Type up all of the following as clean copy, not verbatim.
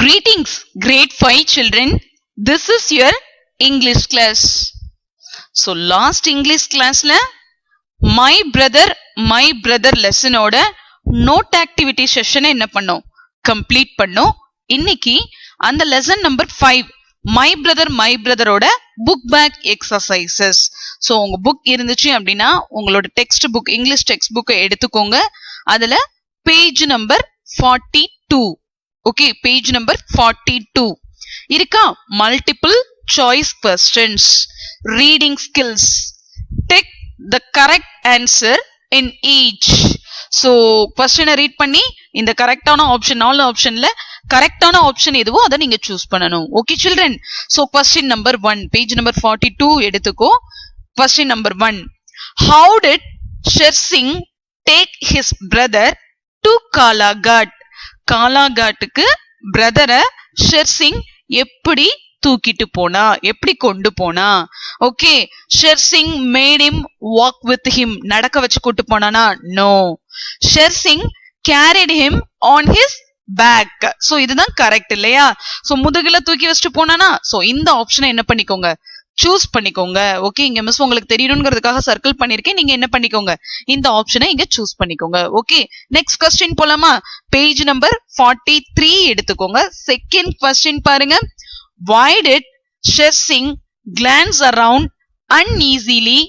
Greetings, grade 5 children. This is your English class. So last English class la my brother lesson oda note activity session enna பண்ணோம் complete பண்ணோம். இன்னைக்கு அந்த lesson number 5 my brother ஓட book bag exercises. So உங்க book இருந்துச்சு அப்படின்னா உங்களோட text book English text book எடுத்துக்கோங்க. அதுல page number 42. Okay, page number 42 இருக்கா? Multiple choice questions, reading skills, take the correct answer in each. So question read பண்ணி இந்த கரெக்டான ஆப்ஷன் 4 ஆப்ஷன்ல கரெக்டான ஆப்ஷன் எதுவோ அதை நீங்க சூஸ் பண்ணணும். Okay children, so question number 1 page number 42 எடுத்துக்கோ. question number 1, how did Sher Singh take his brother to Kalaghat? காலாகாட்டுக்கு பிரதரை Sher Singh எப்படி தூக்கிட்டு போனா, எப்படி கொண்டு போனா? Okay, Sher Singh made him walk with him, நடக்க வச்சு கூட்டு போனானா? No, Sher Singh carried him on his back. So இதுதான் கரெக்ட் இல்லையா? சோ முதுகுல தூக்கி வச்சுட்டு போனானா? சோ இந்த ஆப்ஷனை என்ன பண்ணிக்கோங்க, சூஸ் பண்ணிக்கோங்க. ஓகே, இங்க மிஸ் உங்களுக்கு தெரியணுங்கிறதுக்காக சர்க்கிள் பண்ணிருக்கேன். நீங்க என்ன பண்ணிக்கோங்க, இந்த ஆப்ஷனை இங்க சூஸ் பண்ணிக்கோங்க. ஓகே, நெக்ஸ்ட் क्वेश्चन போலாமா? பேஜ் நம்பர் 43 எடுத்துக்கோங்க. செகண்ட் क्वेश्चन பாருங்க. Why did Sher Singh glance around uneasily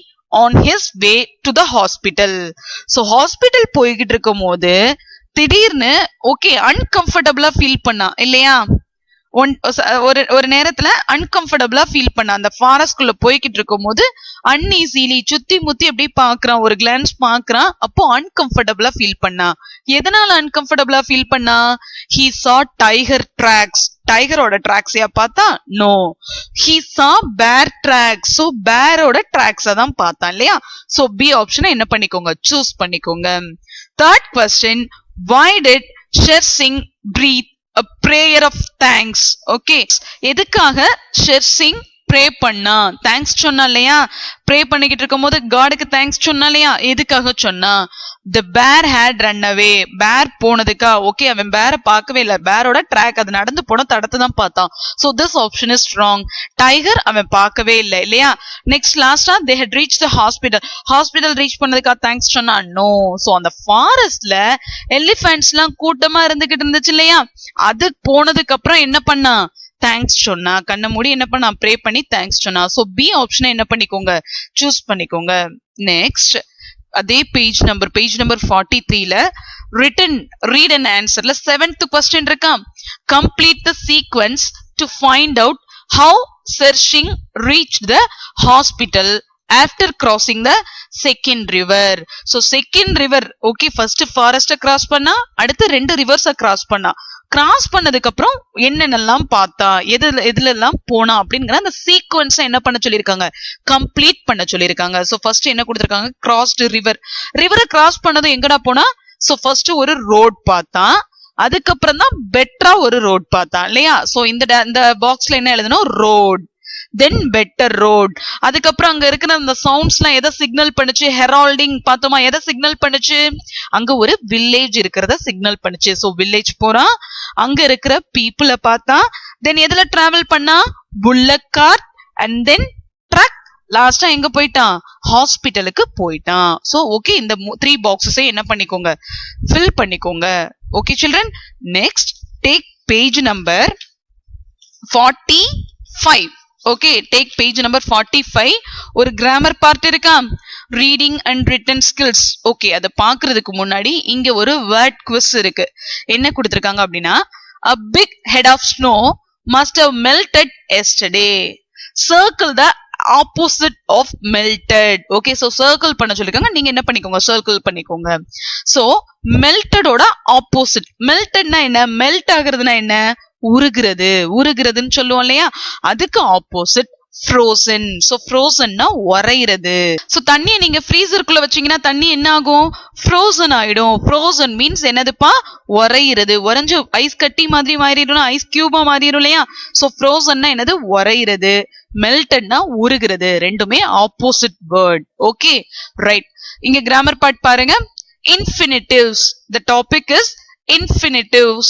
on his way to the hospital? So hospital போய்கிட்டு இருக்கும்போது திடீர்னு ஓகே அன்கம்ஃபர்டபிளா ஃபீல் பண்ணா இல்லையா? ஒரு நேரத்துல அன்கம்ஃபர்டபிளா ஃபீல் பண்ண அந்த ஃபாரஸ்ட்குள்ள போய்கிட்டு இருக்கும் போது அன்ஈசிலி சுத்தி முத்தி அப்படி பாக்குறான், ஒரு கிளான்ஸ் பாக்குறான். அப்போ அன்கம்ஃபர்டபிளா ஃபீல் பண்ணா. எதனால அன்கம்ஃபர்டபிளா ஃபீல் பண்ணா? he saw tiger tracks. டைகரோட ட்ராக்ஸையா பார்த்தா? No, he saw bear tracks. So பேரோட ட்ராக்ஸ தான் பார்த்தான் இல்லையா? சோ பி ஆப்ஷனை என்ன பண்ணிக்கோங்க, சூஸ் பண்ணிக்கோங்க. Third question, why did Sher Singh breathe a prayer of thanks? Okay, எதுக்காக ஷெர் சிங் ப்ரே பண்ணா? தேங்க்ஸ் சொன்னா இல்லையா? ப்ரே பண்ணிக்கிட்டு இருக்கும் போது காடுக்கு தேங்க்ஸ் சொன்னா இல்லையா? எதுக்காக சொன்னா? the bear had run away. பேர் போனதுக்கா? ஓகே, அவன் பேரை பார்க்கவே இல்லை, பேரோட ட்ராக் அது நடந்து போன தடத்தை தான் பார்த்தான். so this option is wrong. Tiger அவன் பார்க்கவே இல்லை இல்லையா? நெக்ஸ்ட் லாஸ்டா they had reached the hospital reach பண்ணதுக்கா தேங்க்ஸ் சொன்னா? நோ. சோ அந்த ஃபாரஸ்ட்ல எலிஃபென்ட்ஸ் எல்லாம் கூட்டமா இருந்துகிட்டு இருந்துச்சு இல்லையா? அது போனதுக்கு அப்புறம் என்ன பண்ணா? தேங்க்ஸ் சொன்னா. கண்ண மூடி என்ன பண்ணா? ப்ரே பண்ணி தேங்க்ஸ் சொன்னா. சோ பி ஆப்ஷனை என்ன பண்ணிக்கோங்க, சூஸ் பண்ணிக்கோங்க. நெக்ஸ்ட் அதே பேஜ் நம்பர் 43ல ரிட்டன் ரீட் அண்ட் ஆன்சர்ல 7th क्वेश्चन இருக்கா? Complete the sequence to find out how Sher Singh reached the hospital after crossing the second river. so second river okay, first forest cross பண்ணா, அடுத்து ரெண்டு reverse cross பண்ணா. Cross பண்ணதுக்கு அப்புறம் என்னென்னலாம் பார்த்தா, எதுல எல்லாம் போனா அப்படிங்கிற அந்த சீக்வன்ஸ் என்ன பண்ண சொல்லிருக்காங்க, கம்ப்ளீட் பண்ண சொல்லிருக்காங்க. சோ ஃபர்ஸ்ட் என்ன கொடுத்திருக்காங்க, கிராஸ்டு ரிவரை கிராஸ் பண்ணது எங்கடா போனா? சோ ஃபர்ஸ்ட் ஒரு ரோட் பார்த்தா, அதுக்கப்புறம் தான் பெட்டரா ஒரு ரோட் பார்த்தா இல்லையா? சோ இந்த பாக்ஸ்ல என்ன எழுதணும், ரோட், தென் பெட்டர் ரோட். அதுக்கப்புறம் அங்க இருக்கிற அந்த சவுண்ட்ஸ் எல்லாம் எதை சிக்னல் பண்ணுச்சு, ஹெரால்டிங் பார்த்தோமா, எதை சிக்னல் பண்ணுச்சு? அங்க ஒரு வில்லேஜ் இருக்கிறத சிக்னல் பண்ணுச்சு. சோ வில்லேஜ் போறான், அங்க இருக்கிற பீப்புளை பார்த்தா, தென் எதுல டிராவல் பண்ணா, bullock cart and then truck, லாஸ்டா எங்க போயிட்டான், ஹாஸ்பிட்டலுக்கு போயிட்டான். சோ ஓகே, இந்த 3 பாக்ஸஸை என்ன பண்ணிக்கோங்க, ஃபில் பண்ணிக்கோங்க. Okay children, next take page number 45. Okay, take page number 45. ஒரு கிராமர் பார்ட் இருக்கா, reading and written skills. Okay, அதை பாக்குறதுக்கு முன்னாடி இங்க ஒரு வேர்ட் குவிஸ் இருக்கு. என்ன கொடுத்திருக்காங்க அப்படின்னா, a big head of snow must have melted yesterday. Circle the opposite of melted. Okay, so circle பண்ண சொல்லிருக்காங்க. நீங்க என்ன பண்ணிக்கோங்க, circle பண்ணிக்கோங்க. so melted ஓட opposite, meltedனா என்ன, melt ஆகுறதுனா என்ன, உருகுறதுன்னு சொல்லுவோம் இல்லையா? அதுக்கு ஆப்போசிட் frozen. so frozenனா உறையிறது. so தண்ணியை நீங்க ஃப்ரீசருக்குள்ள வச்சீங்கன்னா தண்ணி என்ன ஆகும், frozen ஆயிடும். frozen மீன்ஸ் என்னதுப்பா, உறையிறது. உறைஞ்சு ஐஸ் கட்டி மாதிரி மாறிடும், ஐஸ் கியூபா மாறிடும் இல்லையா? so frozenனா என்னது, உறையிறது. meltedனா உருகுறது. ரெண்டுமே ஆப்போசிட் வேர்ட். ஓகே ரைட், இங்க கிராமர் பார்ட் பாருங்க. infinitives, the topic is infinitives.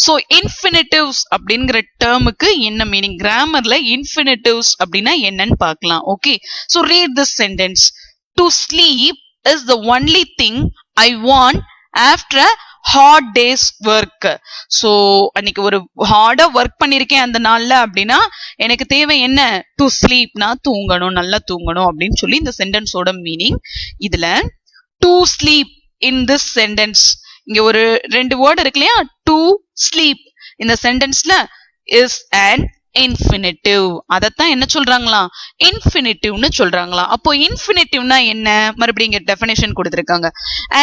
So infinitives அப்படிங்கிற டேர்முக்கு என்ன மீனிங், கிராமர்ல இன்ஃபினிட்டிவ்ஸ் அப்படின்னா என்னன்னு பார்க்கலாம். Okay, so read this sentence. To sleep is the only thing I want after hard days work. So அன்னைக்கு ஒரு ஹார்டா ஒர்க் பண்ணிருக்கேன் அந்த நாள்ல அப்படின்னா எனக்கு தேவை என்ன, டு ஸ்லீப்னா தூங்கணும், நல்லா தூங்கணும் அப்படின்னு சொல்லி இந்த சென்டென்ஸோட மீனிங். இதுல to sleep in this sentence, இங்க ஒரு 2 வேர்ட் இருக்கு இல்லையா, டு ஸ்லீப் இந்த சென்டென்ஸ்ல இஸ் அண்ட் இன்ஃபினிட்டிவ். அதத்தான் என்ன சொல்றாங்களா, இன்ஃபினிட்டிவ்னு சொல்றாங்களா. அப்போ இன்ஃபினிட்டிவ்னா என்ன, மறுபடியும் இங்க டெஃபினேஷன் கொடுத்திருக்காங்க.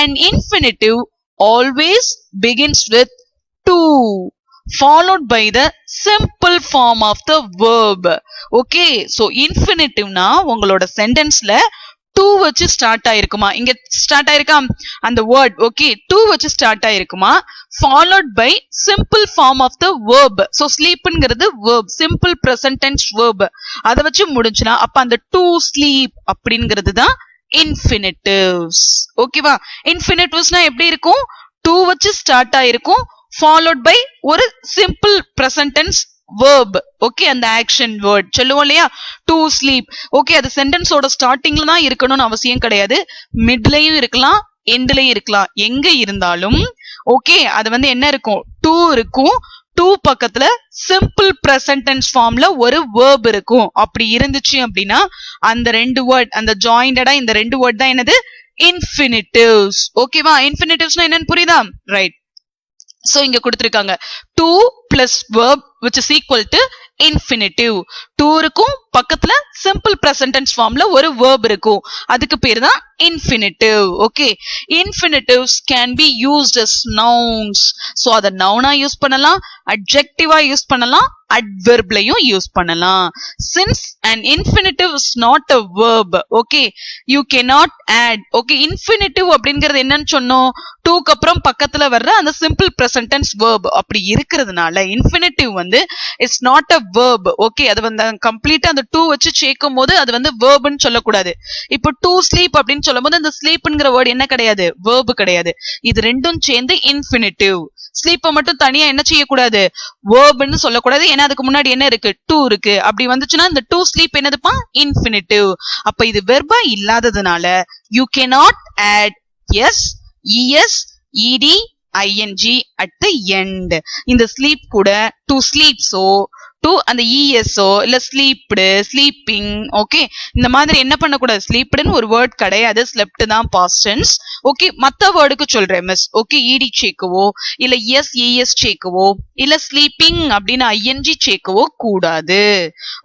And infinitive always begins with to followed by the simple form of the verb. Okay, so infinitive-na உங்களோட சென்டென்ஸ்ல to வச்சு ஸ்டார்ட் ஆயிருக்குமா, இங்க ஸ்டார்ட் ஆயிருக்கா அந்த வேர்ட். ஓகே, to வச்சு ஸ்டார்ட் ஆயிருக்குமா, followed by simple form of the verb. so sleepங்கிறது verb, simple present tense verb, அத வச்சு முடிஞ்சுனா அப்ப அந்த to sleep அப்படிங்கிறது தான் infinitives. ஓகேவா, infinitives எப்படி இருக்கும், to வச்சு ஸ்டார்ட் ஆயிருக்கும், followed by ஒரு simple present tense verb. Okay, அந்த ஆக்ஷன் வேர்ட் சொல்லுவோம் இல்லையா, to sleep. ஓகே, அது சென்டென்ஸோட ஸ்டார்டிங்ல தான் இருக்கணும்னு அவசியம் கிடையாது, மிட்லயும் இருக்கலாம், எண்ட்லயும் இருக்கலாம், எங்க இருந்தாலும் ஓகே அது என்ன இருக்கும், to இருக்கும், to பக்கத்துல சிம்பிள் பிரசன்ட் டென்ஸ் ஃபார்ம்ல ஒரு verb இருக்கும். அப்படி இருந்துச்சு அப்படின்னா அந்த 2 வேர்ட், அந்த ஜாயிண்டடா இந்த 2 வேர்ட் தான் என்னது, இன்ஃபினிட்டிவ்ஸ். ஓகேவா, இன்ஃபினிட்டிவ்ஸ்னா என்னன்னு புரியுதா, ரைட். சோ இங்க கொடுத்திருக்காங்க to plus verb which is equal to infinitive. to இருக்கும், பக்கத்துல simple present tense formல ஒரு verb இருக்கும், அதுக்கு பேரு தான் infinitive. Okay, infinitives can be used as nouns. So அத noun-ஆ யூஸ் பண்ணலாம், adjective-ஆ யூஸ் பண்ணலாம், adverb-லயும் யூஸ் பண்ணலாம். since an infinitive is not a verb, okay, you cannot add. okay, infinitive அப்படிங்கிறது என்னன்னு சொன்னோம், to க்கு அப்புறம் பக்கத்துல வர்ற அந்த simple present tense verb. அப்படி இருக்கிறதுனால infinitive it's not a verb. okay, அது கம்ப்ளீட்டா அந்த to வச்சு சேர்க்கும் போது அது verb-ன்னு சொல்லக்கூடாது. இப்போ to sleep அப்படின்னு சொல்லும்போது அந்த sleepங்கிற வேர்ட் என்ன கிடையாது, verb கிடையாது. இது ரெண்டும் சேர்ந்து infinitive. ஸ்லீப்ப மட்டும் தனியா என்ன செய்யக்கூடாது, verb-ன்னு சொல்லக்கூடாது, ஏன்னா அதுக்கு முன்னாடி என்ன இருக்கு, to இருக்கு. அப்படி வந்துச்சுன்னா இந்த to sleep என்னதுப்பா, infinitive. அப்ப இது verb-ஆ இல்லாததுனால you cannot add s, es, ed, ing at the end. இந்த sleep கூட to sleeps-ஓ to அந்த es-ஓ இல்ல sleeped, sleeping, ஓகே இந்த மாதிரி என்ன பண்ணக்கூடாது, sleepedன்னு ஒரு வேர்ட் கிடையாது, slept தான் past tense. ஓகே, மத்த வேர்டுக்கு சொல்றேன் மிஸ். ஓகே, ed சேர்க்கவோ இல்ல es சேர்க்கவோ இல்ல sleeping அப்படின்னு ing சேர்க்கவோ கூடாது.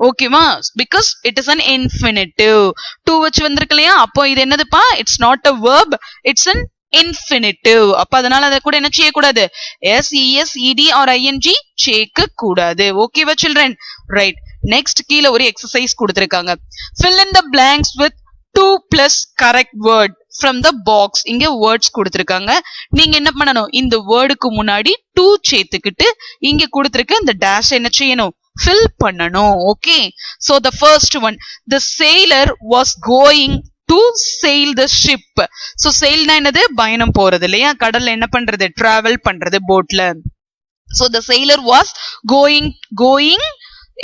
ஓகேவா, because it is an infinitive. to வச்சு வந்திருக்கு இல்லையா, அப்போ இது என்னதுப்பா, it's not a verb, it's an infinitive. அப்ப அதனால அத கூட என்ன செய்யக்கூடாது, s, es, ed or ing சேர்க்க கூடாது. ஓகேவா children, ரைட். நெக்ஸ்ட் கீழ ஒரு எக்ஸசைஸ் கொடுத்திருக்காங்க. fill in the blanks with 2 plus correct word from the box. இங்க words கொடுத்திருக்காங்க, நீங்க என்ன பண்ணணும், இந்த வேர்டுக்கு முன்னாடி to சேர்த்துக்கிட்டு இங்க கொடுத்திருக்க இந்த dash என்ன செய்யணும், fill பண்ணணும். Okay, so the first one, the sailor was going to sail the ship. so sail na என்னது, பயணம் போறது இல்லையா, கடல்ல என்ன பண்றது, travel பண்றது போட்ல. so the sailor was going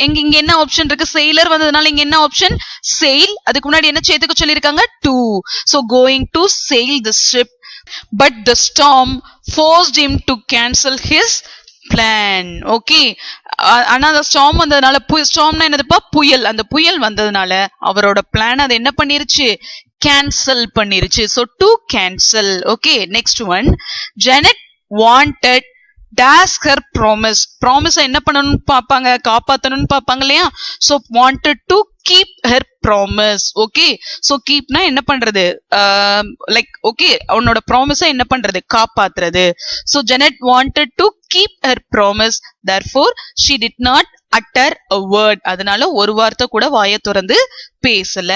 இங்க என்ன ஆப்ஷன் இருக்கு, sailor வந்ததுனால இங்க என்ன ஆப்ஷன், sail. அதுக்கு முன்னாடி என்ன சேர்த்துக்க சொல்லிருக்காங்க, to. so going to sail the ship, but the storm forced him to cancel his plan. Okay, ஆனா அந்த ஸ்டார்ம் வந்ததுனால, ஸ்டார்ம்னா என்னதுப்பா, புயல். அந்த புயல் வந்ததுனால அவரோட பிளான் அது என்ன பண்ணிருச்சு, கேன்சல் பண்ணிருச்சு. so to cancel. Okay, next one, Janet wanted dash her promise என்ன பண்ணணும்னு பாப்பாங்க, காப்பாத்தணும்னு பாப்பாங்க இல்லையா. so wanted to keep her promise. Okay, so keepனா என்ன பண்றது, லைக் ஓகே அவனோட ப்ராமிஸை என்ன பண்றது, காப்பாத்துறது. so Janet wanted to keep her promise, therefore she did not utter a word. அதனால ஒரு வார்த்தை கூட வாயை திறந்து பேசல.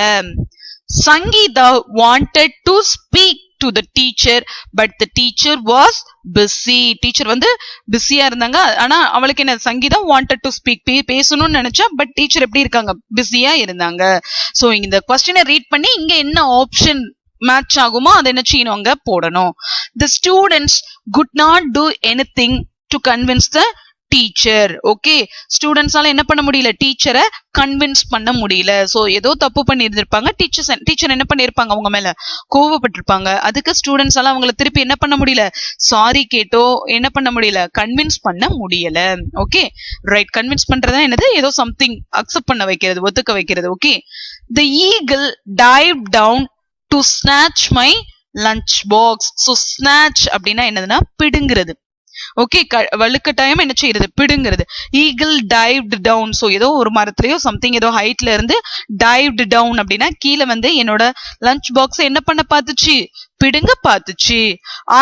Sangeeta wanted to speak to the teacher, but the teacher was busy. Teacher பிஸியா இருந்தாங்க, ஆனா அவளுக்கு என்ன, சங்கீதா wanted to speak, பேசணும்னு நினைச்சா, பட் டீச்சர் எப்படி இருக்காங்க, பிஸியா இருந்தாங்க. சோ இந்த क्वेश्चனை ரீட் பண்ணி இங்க என்ன ஆப்ஷன் மேட்ச் ஆகுமோ அதை என்ன செய்யணும், அங்க போடணும். The students could not do anything to convince the teacher. Okay, ஸ்டூடெண்ட்ஸால என்ன பண்ண முடியல, டீச்சரை கன்வின்ஸ் பண்ண முடியல. சோ ஏதோ தப்பு பண்ணி இருந்திருப்பாங்க, டீச்சர் என்ன பண்ணிருப்பாங்க, அவங்க மேல கோவப்பட்டிருப்பாங்க. அதுக்கு ஸ்டூடெண்ட்ஸால அவங்கள திருப்பி என்ன பண்ண முடியல, சாரி கேட்டோ என்ன பண்ண முடியல, கன்வின்ஸ் பண்ண முடியல. ஓகே ரைட், கன்வின்ஸ் பண்றதா என்னது, ஏதோ சம்திங் அக்செப்ட் பண்ண வைக்கிறது, ஒத்துக்க வைக்கிறது. Okay, the eagle dived down to snatch my lunch box. so snatch அப்படின்னா என்னதுன்னா பிடுங்கிறது. ஓகே, வலுக்கட்டாயம் என்ன செய்யறது, பிடுங்கிறது. ஈகிள் டைவ்ட் டவுன், சோ ஏதோ ஒரு மரத்திலயோ சம்திங் ஏதோ ஹைட்ல இருந்து டைவ்ட் டவுன் அப்படின்னா கீழே வந்து என்னோட லஞ்ச் பாக்ஸ் என்ன பண்ண பாத்துச்சு, பிடுங்க பாத்துச்சு.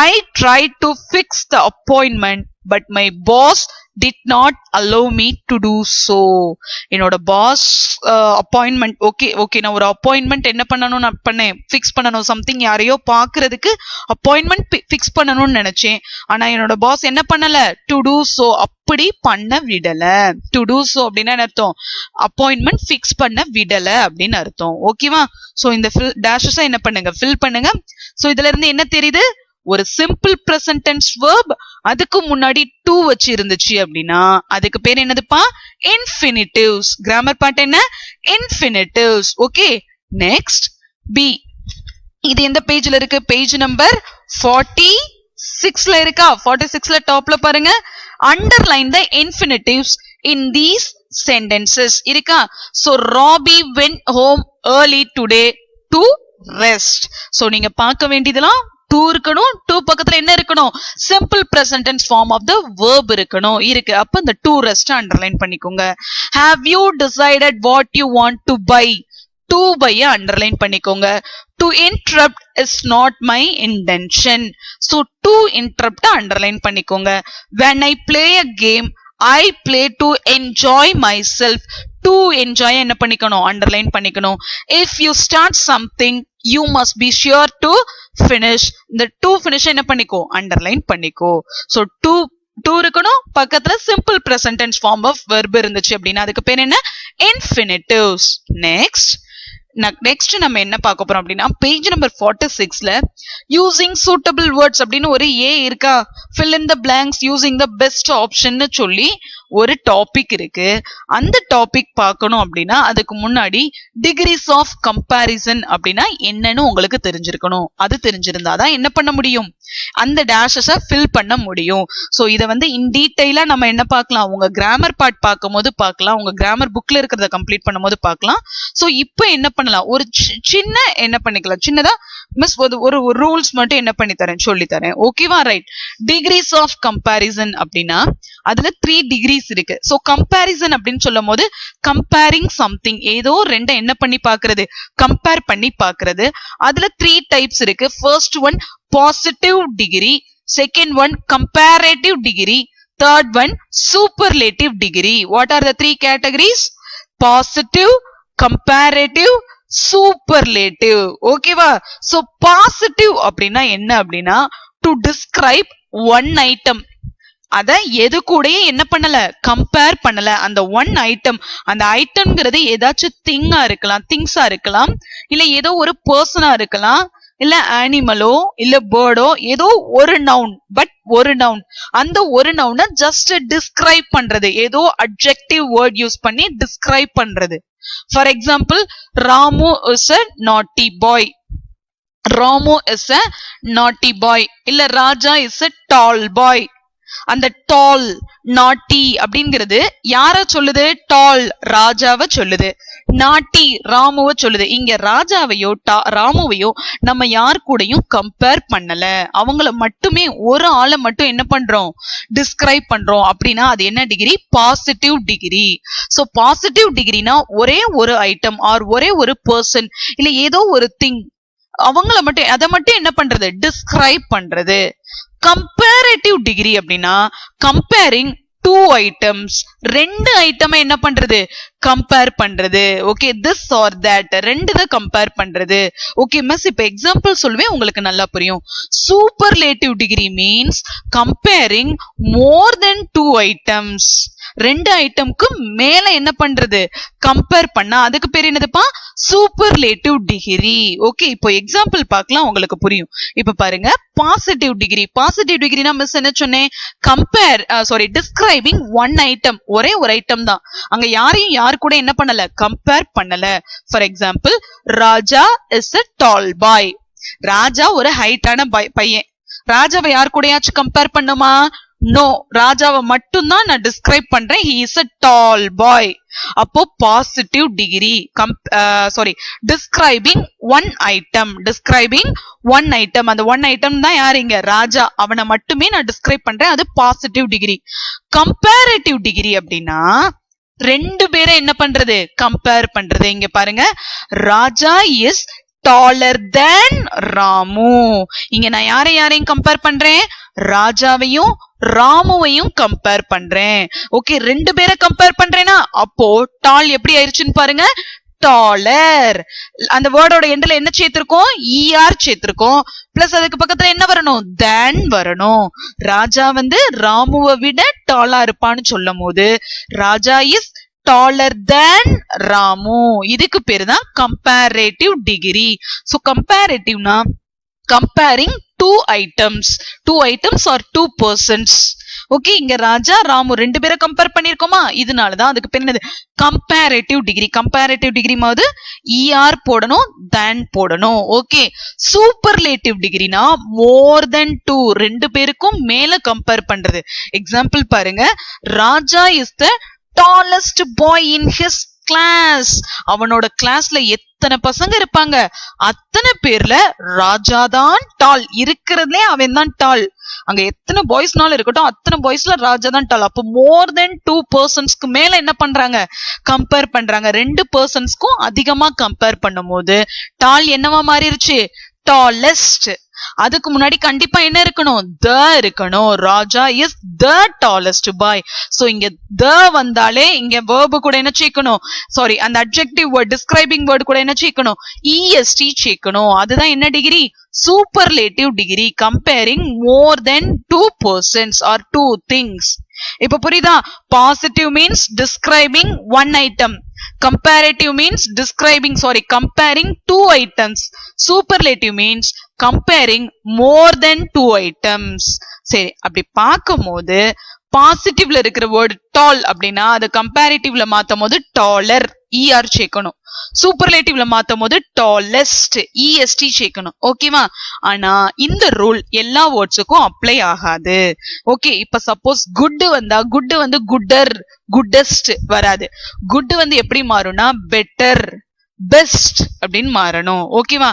I try to fix the appointment but my boss did not allow me to do so. என்னோட பாஸ் அப்பாயின்மெண்ட், ஓகே நான் ஒரு அப்பாயின்மெண்ட் என்ன பண்ணணும், நான் பண்ணேன், ஃபிக்ஸ் பண்ணணும், சம்திங் யாரையோ பாக்குறதுக்கு அப்பாயின்மெண்ட் ஃபிக்ஸ் பண்ணணும்னு நினைச்சேன். ஆனா என்னோட பாஸ் என்ன பண்ணல, டு டூ சோ, அப்படி பண்ண விடல. டு டூ சோ அப்படின்னா அர்த்தம், அப்பாயின்மெண்ட் ஃபிக்ஸ் பண்ண விடல அப்படின்னு அர்த்தம். ஓகேவா, சோ இந்த டேஷஸ் என்ன பண்ணுங்க, ஃபில் பண்ணுங்க. சோ இதுல இருந்து என்ன தெரியுது, ஒரு சிம்பிள் பிரசன்ட் டென்ஸ் verb, அதுக்கு முன்னாடி டு வச்சு இருந்துச்சு அப்படின்னா அதுக்கு பேர் என்னதுப்பா, இன்ஃபினிட்டிவ்ஸ். கிராமர் பார்ட் என்ன, இன்ஃபினிட்டிவ்ஸ். Okay, next B. இது எந்த பேஜ்ல இருக்கு, பேஜ் நம்பர் 46ல இருக்கா, 46ல டாப்ல பாருங்க, underline the infinitives in these sentences இருக்கா. So Robby went home early today to rest. So நீங்க பார்க்க வேண்டியதெல்லாம் டு இருக்கணும், டு பக்கத்துல என்ன இருக்கணும், simple present tense form of the verb இருக்கணும், இருக்கு. அப்ப இந்த டு ரெஸ்ட் அண்டர்லைன் பண்ணிக்கோங்க. have you decided what you want to buy, to buy underline பண்ணிக்கோங்க. to interrupt is not my intention, so to interrupt underline பண்ணிக்கோங்க. when I play a game I play to enjoy myself, to enjoy என்ன பண்ணிக்கணும், underline பண்ணிக்கணும். if you start something you must be sure to finish, இந்த to finish என்ன பண்ணிக்கோ, underline பண்ணிக்கோ. So do இருக்கணும், பக்கத்துல simple present tense form of verb இருந்துச்சு அப்படின்னா அதுக்கு பேர் என்ன, இன்ஃபினிட்டிவ்ஸ். நெக்ஸ்ட் நம்ம என்ன பார்க்க போறோம் அப்படின்னா பேஜ் நம்பர் 46ல யூசிங் சூட்டபிள் வேர்ட்ஸ் அப்படின்னு ஒரு ஏ இருக்கா, fill in the blanks using the best option சொல்லி ஒரு டாபிக் இருக்கு. அந்த டாபிக் பார்க்கணும் அப்படின்னா அதுக்கு முன்னாடி டிகிரிஸ் ஆஃப் கம்பேரிசன் அப்படின்னா என்னன்னு உங்களுக்கு தெரிஞ்சிருக்கணும். அது தெரிஞ்சிருந்தாதான் என்ன பண்ண முடியும், அந்த டேஷஸ ஃபில் பண்ண முடியும். சோ இத வந்து இன் டீடைலா நம்ம என்ன பார்க்கலாம், உங்க கிராமர் பார்ட் பார்க்கும் போது பார்க்கலாம், உங்க கிராமர் புக்ல இருக்கிறத கம்ப்ளீட் பண்ணும்போது பார்க்கலாம். சோ இப்போ என்ன பண்ணலாம், ஒரு சின்ன என்ன பண்ணிக்கலாம், சின்னதா மிஸ் ஒரு ரூல்ஸ் மட்டும் என்ன பண்ணி தரேன், சொல்லி தரேன். ஓகேவா, ரைட். டிகிரிஸ் ஆஃப் கம்பேரிசன் அப்படின்னா அதுல 3 டிகிரிஸ் இருக்கு. சோ கம்பேரிசன் அப்படின்னு சொல்லும் போது கம்பேரிங் சம்திங், ஏதோ ரெண்ட என்ன பண்ணி பாக்குறது, கம்பேர் பண்ணி பாக்குறது. அதுல 3 டைப்ஸ் இருக்கு. First one positive degree, second one comparative degree, third one superlative degree. What are the 3 categories, positive, comparative, superlative. ஓகேவா. சோ பாசிட்டிவ் அப்படின்னா என்ன அப்படின்னா டு டிஸ்கிரைப் ஒன் ஐட்டம், அத எது கூடயே என்ன பண்ணல, கம்பேர் பண்ணல. அந்த ஒன் ஐட்டம், அந்த ஐட்டம்ங்கிறது ஏதாச்சும் திங்கா இருக்கலாம், திங்ஸா இருக்கலாம், இல்ல ஏதோ ஒரு பர்சனா இருக்கலாம், இல்ல அனிமலோ இல்ல பேர்டோ, ஏதோ ஒரு நவுன், பட் ஒரு நவுன். அந்த ஒரு நவுனை ஜஸ்ட் டிஸ்கிரைப் பண்றது, ஏதோ அட்ஜெக்டிவ் வேர்ட் யூஸ் பண்ணி டிஸ்கிரைப் பண்றது. For example, Ramu is a naughty boy, Ramu is a naughty boy. இல்ல ராஜா இஸ் a tall boy. அந்த டால், நாட்டி அப்படிங்கிறது யார சொல்லுது, டால் ராஜாவை சொல்லுது, நாட்டி ராமுவை சொல்லுது. இங்க ராஜாவையோ ராமுவையோ நம்ம யார் கூடயும் கம்பேர் பண்ணல, அவங்கள மட்டுமே ஒரு ஆளை மட்டும் என்ன பண்றோம், டிஸ்கிரைப் பண்றோம். அப்படின்னா அது என்ன degree, positive degree. So positive டிகிரினா ஒரே ஒரு ஐட்டம் ஆர் ஒரே ஒரு பர்சன் இல்ல ஏதோ ஒரு திங், அவங்கள மட்டும் அதை மட்டும் என்ன பண்றது, டிஸ்கிரைப் பண்றது. கம்பேரேட்டிவ் டிகிரி அப்படின்னா கம்பேரிங் 2 ஐட்டம்ஸ், 2 ஐட்டமை என்ன பண்றது, கம்பேர் பண்றது. ஓகே, திஸ் ஆர் தட், 2 தான் கம்பேர் பண்றது. ஓகே மிஸ், இப்ப எக்ஸாம்பிள் சொல்லுவேன் உங்களுக்கு நல்லா புரியும். Superlative degree means comparing more தென் 2 ஐட்டம்ஸ். ரெண்டு ஐட்டம்க்கு மேல என்ன பண்றது, கம்பேர் பண்ணா அதுக்கு பேர் என்னதுப்பா, சூப்பர்லேட்டிவ் டிகிரி. ஓகே, இப்போ எக்ஸாம்பிள் பார்க்கலாம், உங்களுக்கு புரியும். இப்ப பாருங்க, பாசிட்டிவ் டிகிரி. பாசிட்டிவ் டிகிரினா மிஸ் என்ன சொன்னேன், கம்பேர் டிஸ்கிரைபிங் ஒன் ஐட்டம், ஒரே ஒரு ஐட்டம் தான், அங்க யாரையும் யாரு கூட என்ன பண்ணல, கம்பேர் பண்ணல. For example, Raja is a tall boy. ராஜா ஒரு ஹைட்டான பையன். ராஜாவை யார் கூடயாச்சும் கம்பேர் பண்ணுமா, நோ, ராஜாவை மட்டும் தான் நான் டிஸ்கிரைப் பண்றேன், he is a tall boy. அப்போ positive degree, describing one item, describing one item, அந்த ஒன் ஐட்டம் தான் யார், இங்க ராஜா, அவனை மட்டுமே நான் டிஸ்கிரைப் பண்றேன், அது பாசிட்டிவ் டிகிரி. கம்பேரேட்டிவ் டிகிரி அப்படின்னா ரெண்டு பேரை என்ன பண்றது, கம்பேர் பண்றது. இங்க பாருங்க, Raja is taller than Ramu. இங்க நான் யாரையும் கம்பேர் பண்றேன், ராஜாவையும் ராமுவையும் கம்பேர் பண்றேன். ஓகே, ரெண்டு பேரை கம்பேர் பண்றேன்னா அப்போ டால் எப்படி ஆயிருச்சுன்னு பாருங்க, டாலர். அந்த வேர்டோட எண்ட்ல என்ன சேர்த்திருக்கோம், ER சேர்த்திருக்கோம். பிளஸ் அதுக்கு பக்கத்துல என்ன வரணும், than வரணும். ராஜா ராமுவை விட டாலா இருப்பான்னு சொல்லும் போது Raja is taller than Ramu. இதுக்கு பேரு தான் கம்பேரேட்டிவ் டிகிரி. சோ கம்பேரேட்டிவ்னா comparing two items or two persons. Okay, இங்க ராஜா ராமு ரெண்டு பேரை கம்பேர் பண்ணிருக்கோமா, இதனாலதான் அதுக்கு பேர் என்னது, கம்பேரேட்டிவ் டிகிரி. கம்பேரேட்டிவ் டிகிரி மாதிரி ER போடணும், than போடணும். ஓகே, சூப்பர்லேட்டிவ் டிகிரினா மோர் தென் டூ, ரெண்டு பேருக்கும் மேல கம்பேர் பண்றது. எக்ஸாம்பிள் பாருங்க, Raja is the tallest boy in his class. அவனோட கிளாஸ்ல எத்தனை பசங்க இருப்பாங்க, அத்தனை பேர்ல ராஜாதான் டால், இருக்கிறதுலே அவன் தான் டால். அங்க எத்தனை பாய்ஸ்னாலும் இருக்கட்டும், அத்தனை பாய்ஸ்ல ராஜா தான் டால். அப்போ மோர் தென் டூ பர்சன்ஸ்க்கு மேல என்ன பண்றாங்க, கம்பேர் பண்றாங்க. ரெண்டு பர்சன்ஸ்க்கும் அதிகமா கம்பேர் பண்ணும் போது டால் என்னவா மாறிடுச்சு, டாலஸ்ட். அதுக்கு முன்னாடி கண்டிப்பா என்ன இருக்கணும், த இருக்கணும். Raja is the tallest boy. So இங்க த வந்தாலே இங்க verb கூட என்ன சேர்க்கணும், அந்த அட்ஜெக்டிவ் வேர்ட், டிஸ்கிரைபிங் வேர்ட் கூட என்ன சேர்க்கணும், EST சேர்க்கணும். அதுதான் என்ன degree, superlative degree. Comparing more than two persons or two things. இப்ப புரியுதா, positive means describing one item, comparative means comparing two items, superlative means comparing more than two items. சரி, அப்படி பார்க்கும்போது பாசிட்டிவ்ல இருக்கிற வேர்டு டால் அப்படின்னா அது கம்பேரிட்டிவ்ல மாத்தும் போது டாலர், ER சேர்க்கணும். சூப்பர்லேட்டிவ்ல மாத்தும் போது டாலஸ்ட், EST சேர்க்கணும். ஓகேவா, ஆனா இந்த ரூல் எல்லா வேர்ட்ஸுக்கும் அப்ளை ஆகாது. ஓகே, இப்ப சப்போஸ் குட் வந்தா குட் குட்டர், குட்டஸ்ட் வராது. குட் எப்படி மாறும்னா பெட்டர், பெஸ்ட் அப்படின்னு மாறணும். ஓகேவா,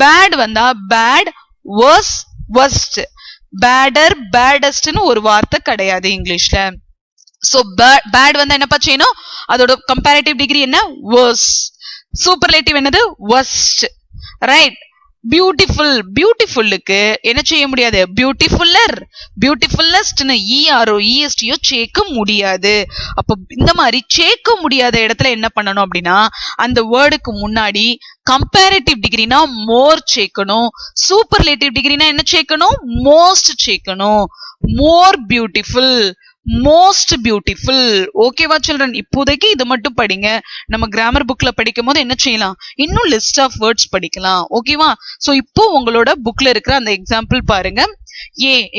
பேட் வந்தா பேட், வர்ஸ், வர்ஸ்ட். பேடர், பேடஸ்ட்னு ஒரு வார்த்தை கிடையாது இங்கிலீஷ்ல. சோ பேட் வந்தா என்னப்பா செய்யணும், அதோட கம்பேரிட்டிவ் டிகிரி என்ன, வர்ஸ். சூப்பர்லேட்டிவ் என்னது, வர்ஸ்ட். ரைட். பியூட்டிஃபுல், பியூட்டிஃபுல்லுக்கு என்ன செய்ய முடியாது, பியூட்டிஃபுல்லர், பியூட்டிஃபுல்லஸ்ட்னு ERO ESTயோ சேர்க்க முடியாது. அப்ப இந்த மாதிரி சேர்க்க முடியாத இடத்துல என்ன பண்ணணும் அப்படின்னா அந்த வேர்டுக்கு முன்னாடி கம்பேரிட்டிவ் டிகிரினா மோர் சேர்க்கணும், சூப்பர்லேட்டிவ் டிகிரினா என்ன சேர்க்கணும், மோஸ்ட் சேர்க்கணும். மோர் பியூட்டிஃபுல், மோஸ்ட் பியூட்டிஃபுல். ஓகேவா சில்ட்ரன், இப்போதைக்கு இது மட்டும் படிங்க. நம்ம கிராமர் புக்ல படிக்கும் போது என்ன செய்யலாம், இன்னும் லிஸ்ட் ஆஃப் வேர்ட்ஸ் படிக்கலாம். ஓகேவா, சோ இப்போ உங்களோட புக்ல இருக்கிற அந்த எக்ஸாம்பிள் பாருங்க.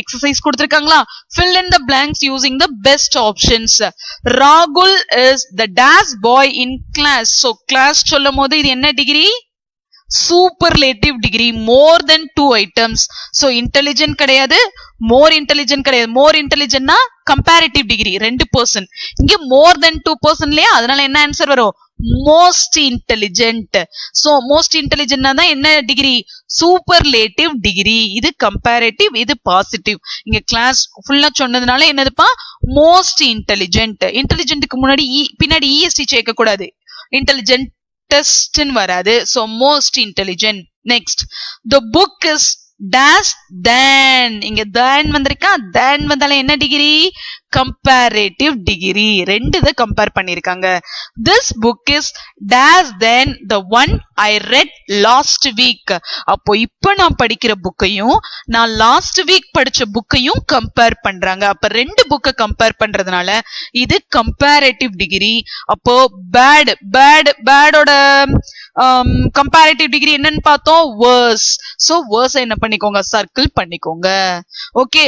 எக்ஸசைஸ் கொடுத்திருக்காங்களா, fill in the blanks using the best options. ராகுல் is the dash boy in class. so class சொல்லும் போது இது என்ன டிகிரி, சூப்பர்லேட்டிவ் டிகிரி. மோர் than two items. So intelligent கிடையாது, மோர் இன்டெலிஜென்ட் கிடையாது. மோர் இன்டெலிஜென்ட்னா கம்பேரிட்டிவ் டிகிரி, 2%. இங்க மோர் தென் 2% இல்லையா, அதனால என்ன ஆன்சர் வரும், மோஸ்ட் இன்டெலிஜென்ட். சோ மோஸ்ட் இன்டெலிஜென்ட்னா தான் என்ன டிகிரி, சூப்பர்லேட்டிவ் டிகிரி. இது கம்பேரிட்டிவ், இது பாசிட்டிவ். இங்க கிளாஸ் ஃபுல்லா சொன்னதுனால என்னதுப்பா, மோஸ்ட் இன்டெலிஜென்ட். இன்டெலிஜென்ட்க்கு முன்னாடி பின்னாடி EST சேர்க்க கூடாது, இன்டெலிஜென்ட் டெஸ்ட் வராது. So most intelligent. Next, the book is dash than. இங்க than வந்திருக்கா, than வந்தால என்ன டிகிரி? Comparative degree. ரெண்டு இதை கம்பேர் பண்ணிருக்காங்க. This book is dash than the one I read last week. அப்போ இப்ப நான் படிக்கிற புக்கையும் நான் லாஸ்ட் வீக் படிச்ச புக்கையும் கம்பேர் பண்றாங்க. அப்ப ரெண்டு புக்கை கம்பேர் பண்றதுனால இது கம்பேரேட்டிவ் டிகிரி. அப்போ பேடோட கம்பேரேட்டிவ் டிகிரி என்னன்னு பார்த்தோம்? worse. சோ worse என்ன பண்ணிக்கோங்க? சர்க்கிள் பண்ணிக்கோங்க. Okay,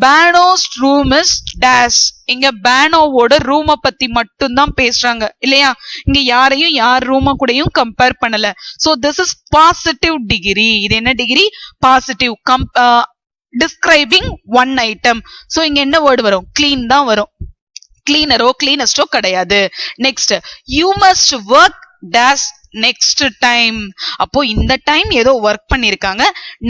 Beno's room is dash. இங்க பேனோவோட ரூம பத்தி மட்டும் தான் பேசுறாங்க இல்லையா? இங்க யாரையும் யார் ரூம கூடயும் கம்பேர் பண்ணல. So this is positive degree. இது என்ன degree? Positive. Describing one item. So இங்க என்ன வேர்டு வரும்? கிளீன் தான் வரும். கிளீனரோ கிளீனஸ்டோ கிடையாது. Next, you must work dash next time. அப்போ இந்த டைம் ஏதோ ஒர்க் பண்ணிருக்காங்க,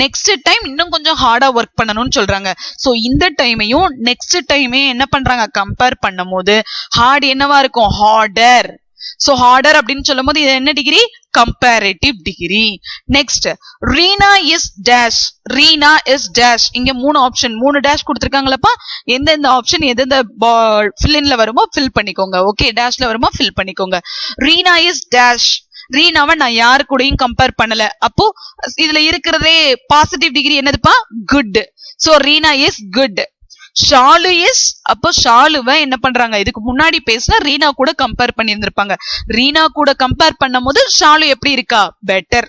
நெக்ஸ்ட் டைம் இன்னும் கொஞ்சம் ஹார்டா ஒர்க் பண்ணணும்னு சொல்றாங்க. சோ இந்த டைமையும் நெக்ஸ்ட் டைமையும் என்ன பண்றாங்க? கம்பேர் பண்ணும் போது ஹார்ட் என்னவா இருக்கும்? ஹார்டர். சோ ஹார்டர் அப்படின்னு சொல்லும் போது இது என்ன degree? Comparative degree. Next, Reena is dash. Reena is dash. இங்க மூணு ஆப்ஷன், மூணு டேஷ் கொடுத்திருக்காங்களப்பா. எந்தெந்த ஆப்ஷன் எந்தெந்த ஃபில் இன்ல வருமோ ஃபில் பண்ணிக்கோங்க. ஓகே, டேஷ்ல வருமோ ஃபில் பண்ணிக்கோங்க. Reena is dash. ரீனாவை நான் யாரு கூடயும் கம்பேர் பண்ணல. அப்போ இதுல இருக்கிறதே பாசிட்டிவ் டிகிரி என்னதுப்பா? Good. So Reena is good. Shalu is, அப்போ ஷாலுவை என்ன பண்றாங்க? இதுக்கு முன்னாடி பேசினா ரீனா கூட கம்பேர் பண்ணியிருந்திருப்பாங்க. ரீனா கூட கம்பேர் பண்ணும் போது ஷாலு எப்படி இருக்கா? பெட்டர்.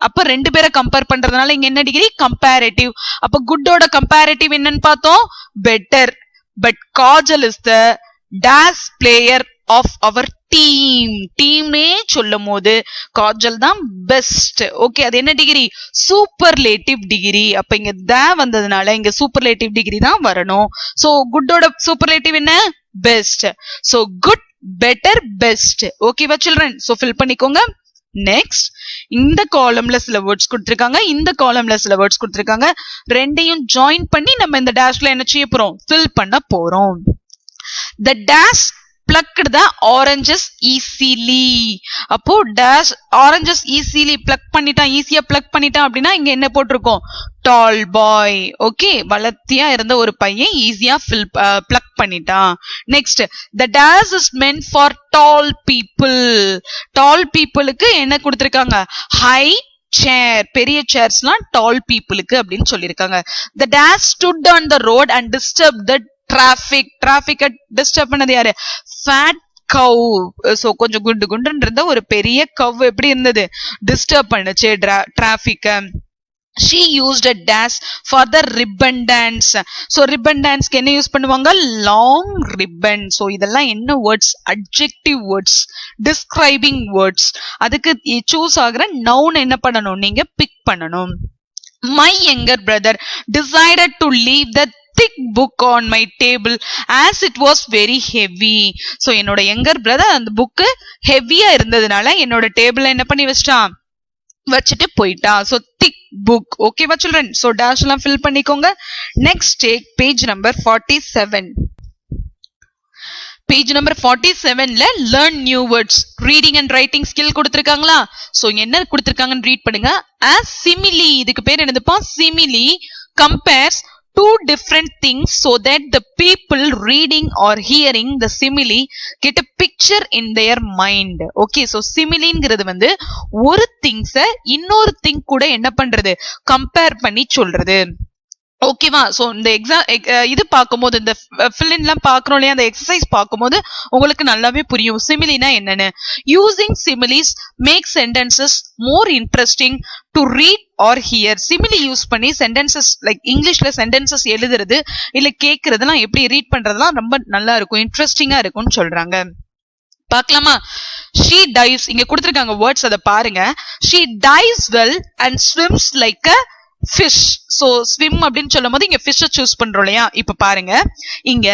அப்ப ரெண்டு பேரை கம்பேர் பண்றதுனால இங்க என்ன டிகிரி? கம்பேரேட்டிவ். அப்ப குட்டோட கம்பேரேட்டிவ் என்னன்னு பார்த்தோம்? Better. But Kajal is the dash player of our team. டீம்னே சொல்லும் போது காஜல் தான் பெஸ்ட். ஓகே, அது என்ன டிகிரி? Superlative degree. அப்ப இங்க த வந்ததுனால இங்க சூப்பர்லேட்டிவ் டிகிரி தான் வரணும். சோ குட்டோட சூப்பர்லேட்டிவ் என்ன? Best. So good, better, best. ஓகேவா சில்ட்ரன்? சோ ஃபில் பண்ணிக்கோங்க. நெக்ஸ்ட், இந்த காலம்ல சில வேர்ட்ஸ் கொடுத்திருக்காங்க, இந்த காலம்ல சில வேர்ட்ஸ் கொடுத்திருக்காங்க. ரெண்டையும் ஜாயின் பண்ணி நம்ம இந்த டேஷ்ல என்ன செய்ய போறோம்? ஃபில் பண்ண போறோம். The dash plucked the oranges easily. அப்போ dash oranges easily pluck பண்ணிட்டான், ஈஸியா pluck பண்ணிட்டான் அப்படின்னா இங்க என்ன போட்டிருக்கோம்? tall boy. ஓகே, வளர்த்தியா இருந்த ஒரு பையன் ஈஸியா pluck பண்ணிட்டான். Next, the dash is meant for tall people. tall peopleக்கு என்ன கொடுத்திருக்காங்க? high chair. பெரிய சேர்ஸ்லாம் tall peopleக்கு அப்படின்னு சொல்லியிருக்காங்க. The dash stood on the road and disturbed the traffic disturb பண்ணது யாரு? ஃபேட் கவ். சோ கொஞ்சம் குண்டு குண்டுன்னு இருந்த ஒரு பெரிய கவ் எப்படி இருந்தது? டிஸ்டர்ப் பண்ணுச்சு டிராபிக்க. She used a dash for the ribbon dance. So ribbon dance க்கு என்ன யூஸ் பண்ணுவாங்க? long ribbon. So இதெல்லாம் என்ன words? adjective words, describing words. அதுக்கு சூஸ் ஆகுற noun என்ன பண்ணணும்? நீங்க பிக் பண்ணணும். My younger brother decided to leave the thick book on my table as it was very heavy. So என்னோட younger brother அந்த புக் ஹெவியா இருந்ததுனால என்னோட டேபிள்ல என்ன பண்ணி வச்சுட்டு போயிட்டான். So thick book. ஓகேவா children? So dash எல்லாம் fill பண்ணிக்கோங்க. Next take page number 47. Page number 47ல learn new words, reading and writing skill கொடுத்திருக்காங்களா? சோ என்ன கொடுத்திருக்காங்கன்னு ரீட் பண்ணுங்க. as simile. இதுக்கு பேர் என்னதுப்பா? simile compares two different things so that the people reading or hearing the simile get a picture in their mind. Okay, so simileங்கிறது வந்து ஒரு things இன்னொரு thing கூட என்ன பண்றது? கம்பேர் பண்ணி சொல்றது. ஓகேவா? சோ இந்த இது பார்க்கும்போது இந்த fill in எல்லாம் பார்க்கறோம் இல்லையா? அந்த எக்ஸசைஸ் பார்க்கும்போது உங்களுக்கு நல்லாவே புரியும் சிமிலினா என்னன்னு. Using similes make sentences more interesting to read or hear. simile use பண்ணி sentences லைக் இங்கிலீஷ்ல sentences எழுதுறது இல்ல கேக்குறதெல்லாம் எப்படி ரீட் பண்றதெல்லாம் ரொம்ப நல்லா இருக்கும், இன்ட்ரெஸ்டிங்கா இருக்கும்னு சொல்றாங்க. பார்க்கலாமா? she dives. இங்க கொடுத்திருக்காங்க வேர்ட்ஸ், அத பாருங்க. she dives well and swims like a fish. So swim அப்படின்னு சொல்லும் போது இங்க fish சூஸ் பண்றோம் இல்லையா? இப்ப பாருங்க, இங்க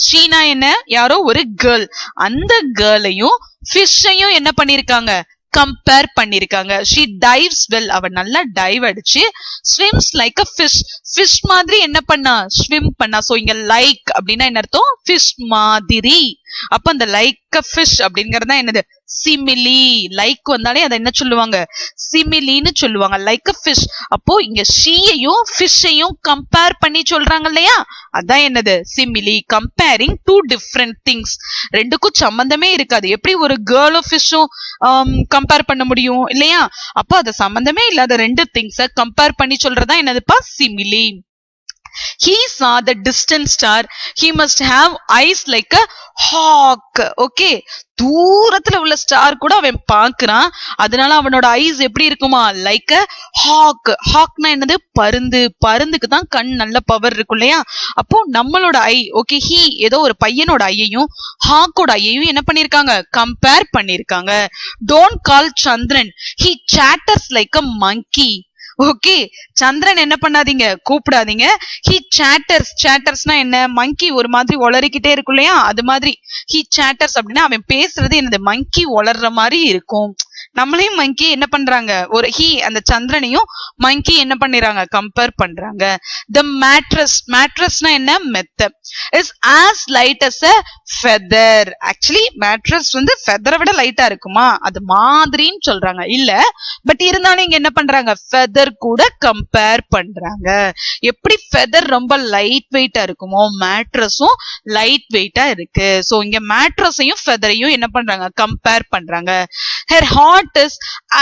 sheனா என்ன? யாரோ ஒரு கேர்ள். அந்த கேர்ளையும் ஃபிஷ்ஷையும் என்ன பண்ணிருக்காங்க? கம்பேர் பண்ணிருக்காங்க. she dives well. அவ நல்லா டைவ் அடிச்சு swims like a fish. fish மாதிரி என்ன பண்ணா? swim பண்ணா. சோ இங்க like அப்படின்னா என்ன அர்த்தம்? fish மாதிரி. அப்ப அந்த லைக் அ ஃபிஷ் அப்படிங்கறதா என்னது சிமிலி. லைக் வந்தாலே அதை என்ன சொல்லுவாங்க சிமிலின்னு சொல்லுவாங்க, லைக் அ ஃபிஷ். அப்போ இங்க ஷீயையும் ஃபிஷ்ஷையும் கம்பேர் பண்ணி சொல்றாங்க இல்லையா, அதான் என்னது சிமிலி. கம்பேரிங் டூ டிஃப்ரெண்ட் திங்ஸ், ரெண்டுக்கும் சம்பந்தமே இருக்காது. எப்படி ஒரு கேர்ளும் ஃபிஷ்ஷும் கம்பேர் பண்ண முடியும் இல்லையா? அப்போ அது சம்பந்தமே இல்லாத ரெண்டு திங்ஸ கம்பேர் பண்ணி சொல்றதா என்னதுப்பா சிமிலி. He saw the distant star. He must have eyes like a hawk. Okay, தூரத்துல உள்ள ஸ்டார் கூட அவன் பாக்குறான், அதனால அவனோட ஐஸ் எப்படி இருக்குமா லைக் அ ஹாக். ஹாக்னா என்னது பருந்து. பருந்துக்கு தான் கண் நல்ல பவர் இருக்கும் இல்லையா? அப்போ நம்மளோட ஐ ஓகே ஹி ஏதோ ஒரு பையனோட ஐயையும் ஹாக்கோட ஐயையும் என்ன பண்ணிருக்காங்க கம்பேர் பண்ணிருக்காங்க. Don't call Chandran, he chatters like a monkey. Okay, Chandran என்ன பண்ணாதீங்க கூப்பிடாதீங்க. ஹி சாட்டர்ஸ். சாட்டர்ஸ்னா என்ன மங்கி ஒரு மாதிரி ஒளறிக்கிட்டே இருக்கும் இல்லையா, அது மாதிரி ஹி சாட்டர்ஸ் அப்படின்னா அவன் பேசுறது என்னது மங்கி ஒளர்ற மாதிரி இருக்கும். நம்மளையும் மங்கி என்ன பண்றாங்க ஒரு ஹி அந்த சந்திரனையும் மங்கி என்ன பண்ணிடுறாங்க கம்பேர் பண்றாங்க. த மேட்ரஸ். மேட்ரஸ்னா என்ன மெத்த. Is as light as a feather. Actually mattress வந்து ஃபெதரை விட லைட்டா இருக்குமா அது மாதிரின்னு சொல்றாங்க இல்ல, பட் இருந்தாலும் இங்க என்ன பண்றாங்க ஃபெதர் கூட கம்பேர் பண்றாங்க. எப்படி ஃபெதர் ரொம்ப லைட் வெயிட்டா இருக்குமோ மேட்ரஸும் லைட் வெயிட்டா இருக்கு. சோ இங்க மேட்ரஸையும் ஃபெதரையும் என்ன பண்றாங்க கம்பேர் பண்றாங்க. her heart is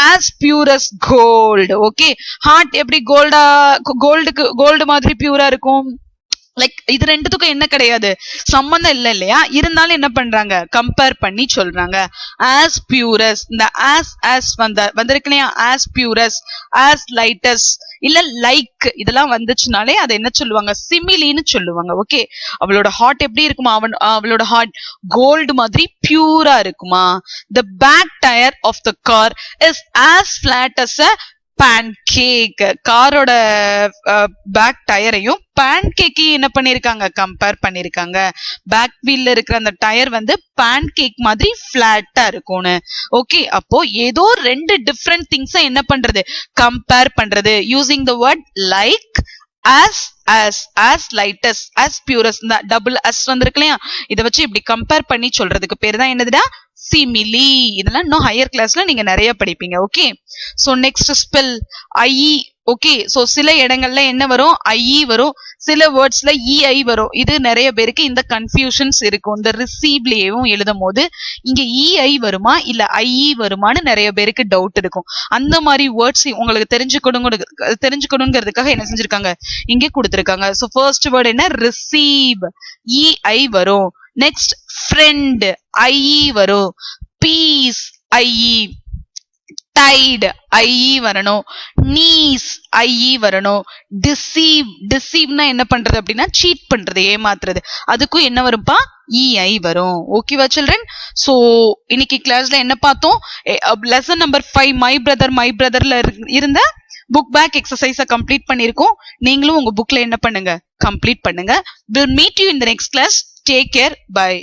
as pure as gold. okay, heart எப்படி கோல்டு மாதிரி பியூரா இருக்கும். லைக் இது ரெண்டுத்துக்கும் என்ன கிடையாது சம்பந்தம் இல்ல இல்லையா, இருந்தாலும் என்ன பண்றாங்க கம்பேர் பண்ணி சொல்றாங்க. as purest, இந்த as வந்திருக்கு இல்லையா, as purest, as lightest இல்ல லைக் இதெல்லாம் வந்துச்சுனாலே அதை என்ன சொல்லுவாங்க சிமிலின்னு சொல்லுவாங்க. ஓகே, அவளோட ஹார்ட் எப்படி இருக்குமா அவளோட ஹார்ட் கோல்டு மாதிரி பியூரா இருக்குமா. the back tire of the car is as flat as a pancake. காரோட பேக் டயரையும் பேன்கேக்கையும் என்ன பண்ணிருக்காங்க கம்பேர் பண்ணிருக்காங்க. பேக் வீல்ல இருக்கிற அந்த டயர் வந்து பேன்கேக் மாதிரி பிளாட்டா இருக்கும்னு. ஓகே, அப்போ ஏதோ ரெண்டு டிஃப்ரெண்ட் திங்ஸ் என்ன பண்றது கம்பேர் பண்றது using the word like as lightest, as purest. இந்த டபுள் as வந்திருக்கு இல்லையா, இதை வச்சு இப்படி கம்பேர் பண்ணி சொல்றதுக்கு பேர் தான் என்னதுடா சிமிலி. இதெல்லாம் இன்னும் ஹையர் கிளாஸ்ல நீங்க நிறைய படிப்பீங்க. ஓகே, சோ நெக்ஸ்ட் ஸ்பெல் ஐ. ஓகே, சோ சில இடங்கள்ல என்ன வரும் ஐ வரும், சில வேர்ட்ஸ்ல இஐ வரும். இது நிறைய பேருக்கு இந்த கன்ஃபியூஷன்ஸ் இருக்கும். இந்த ரிசீவ்லயும் எழுதும் போது இங்க இஐ வருமா இல்ல ஐ வருமானு நிறைய பேருக்கு டவுட் இருக்கும். அந்த மாதிரி வேர்ட்ஸ் உங்களுக்கு தெரிஞ்சுக்கணுங்கிறதுக்காக என்ன செஞ்சிருக்காங்க இங்கே கொடுத்திருக்காங்க. சோ ஃபர்ஸ்ட் வேர்ட் என்ன ரிசீவ் இஐ வரும். நெக்ஸ்ட் ஃப்ரெண்ட் ஐ வரும். பீஸ் ஐ. டைடு ஐ வரணும். நீஸ் ஐ வரணும். டிசீவ்னா என்ன பண்றது அப்படின்னா சீட் பண்றது ஏமாத்துறது, அதுக்கும் என்ன வரும்பா இஐ வரும். ஓகேவா சில்ட்ரன்? சோ இன்னைக்கு கிளாஸ்ல என்ன பார்த்தோம் லெசன் நம்பர் 5 மை பிரதர்ல இருந்த புக் பேக் எக்ஸசைஸ கம்ப்ளீட் பண்ணிருக்கோம். நீங்களும் உங்க புக்ல என்ன பண்ணுங்க கம்ப்ளீட் பண்ணுங்க. We'll meet you in the next class. Take care. Bye.